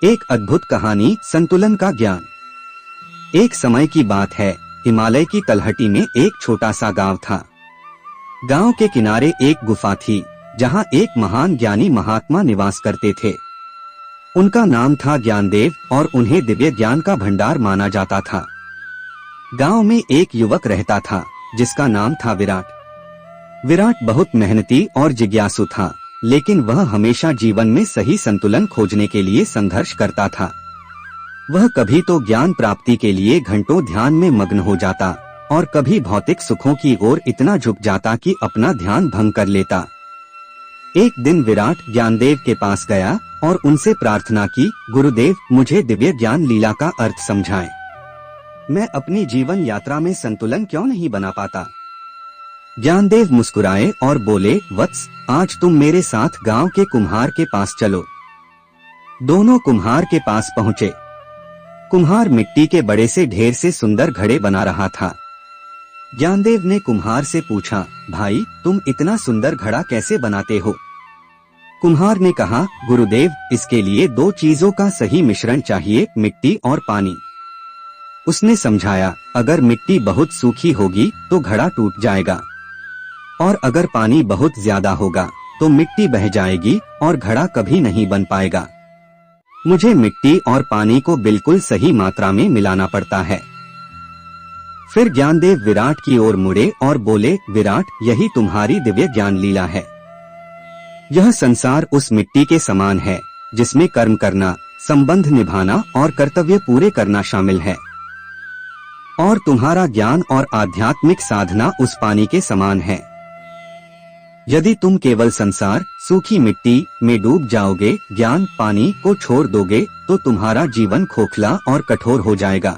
एक अद्भुत कहानी, संतुलन का ज्ञान। एक समय की बात है, हिमालय की तलहटी में एक छोटा सा गांव था। गांव के किनारे एक गुफा थी, जहां एक महान ज्ञानी महात्मा निवास करते थे। उनका नाम था ज्ञानदेव और उन्हें दिव्य ज्ञान का भंडार माना जाता था। गांव में एक युवक रहता था, जिसका नाम था विराट। विराट बहुत मेहनती और जिज्ञासु था, लेकिन वह हमेशा जीवन में सही संतुलन खोजने के लिए संघर्ष करता था। वह कभी तो ज्ञान प्राप्ति के लिए घंटों ध्यान में मग्न हो जाता और कभी भौतिक सुखों की ओर इतना झुक जाता कि अपना ध्यान भंग कर लेता। एक दिन विराट ज्ञानदेव के पास गया और उनसे प्रार्थना की, गुरुदेव, मुझे दिव्य ज्ञान लीला का अर्थ समझाएं। मैं अपनी जीवन यात्रा में संतुलन क्यों नहीं बना पाता। ज्ञानदेव मुस्कुराए और बोले, वत्स, आज तुम मेरे साथ गांव के कुम्हार के पास चलो। दोनों कुम्हार के पास पहुँचे। कुम्हार मिट्टी के बड़े से ढेर से सुंदर घड़े बना रहा था। ज्ञानदेव ने कुम्हार से पूछा, भाई, तुम इतना सुंदर घड़ा कैसे बनाते हो। कुम्हार ने कहा, गुरुदेव, इसके लिए दो चीजों का सही मिश्रण चाहिए, मिट्टी और पानी। उसने समझाया, अगर मिट्टी बहुत सूखी होगी तो घड़ा टूट जाएगा, और अगर पानी बहुत ज्यादा होगा तो मिट्टी बह जाएगी और घड़ा कभी नहीं बन पाएगा। मुझे मिट्टी और पानी को बिल्कुल सही मात्रा में मिलाना पड़ता है। फिर ज्ञानदेव विराट की ओर मुड़े और बोले, विराट, यही तुम्हारी दिव्य ज्ञान लीला है। यह संसार उस मिट्टी के समान है, जिसमें कर्म करना, संबंध निभाना और कर्तव्य पूरे करना शामिल है। और तुम्हारा ज्ञान और आध्यात्मिक साधना उस पानी के समान है। यदि तुम केवल संसार, सूखी मिट्टी में डूब जाओगे, ज्ञान, पानी को छोड़ दोगे, तो तुम्हारा जीवन खोखला और कठोर हो जाएगा।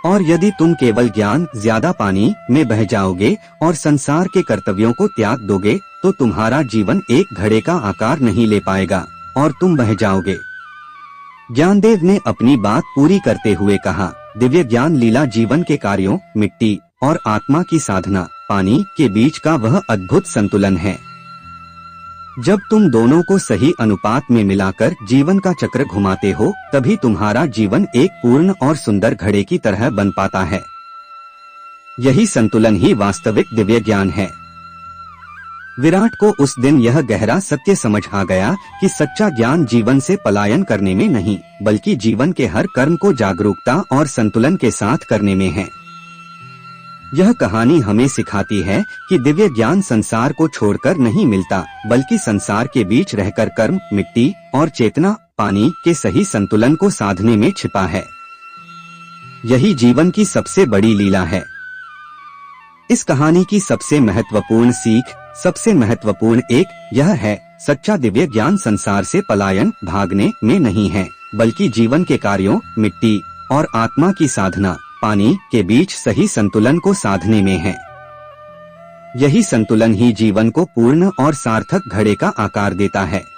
और यदि तुम केवल ज्ञान, ज्यादा पानी में बह जाओगे और संसार के कर्तव्यों को त्याग दोगे, तो तुम्हारा जीवन एक घड़े का आकार नहीं ले पाएगा और तुम बह जाओगे। ज्ञानदेव ने अपनी बात पूरी करते हुए कहा, दिव्य ज्ञान लीला जीवन के कार्यों, मिट्टी और आत्मा की साधना, पानी के बीच का वह अद्भुत संतुलन है। जब तुम दोनों को सही अनुपात में मिलाकर जीवन का चक्र घुमाते हो, तभी तुम्हारा जीवन एक पूर्ण और सुंदर घड़े की तरह बन पाता है। यही संतुलन ही वास्तविक दिव्य ज्ञान है। विराट को उस दिन यह गहरा सत्य समझ आ गया कि सच्चा ज्ञान जीवन से पलायन करने में नहीं, बल्कि जीवन के हर कर्म को जागरूकता और संतुलन के साथ करने में है। यह कहानी हमें सिखाती है कि दिव्य ज्ञान संसार को छोड़कर नहीं मिलता, बल्कि संसार के बीच रहकर कर्म, मिट्टी और चेतना, पानी के सही संतुलन को साधने में छिपा है। यही जीवन की सबसे बड़ी लीला है। इस कहानी की सबसे महत्वपूर्ण सीख, सबसे महत्वपूर्ण एक यह है, सच्चा दिव्य ज्ञान संसार से पलायन, भागने में नहीं है, बल्कि जीवन के कार्यों, मिट्टी और आत्मा की साधना, पानी के बीच सही संतुलन को साधने में है। यही संतुलन ही जीवन को पूर्ण और सार्थक घड़े का आकार देता है।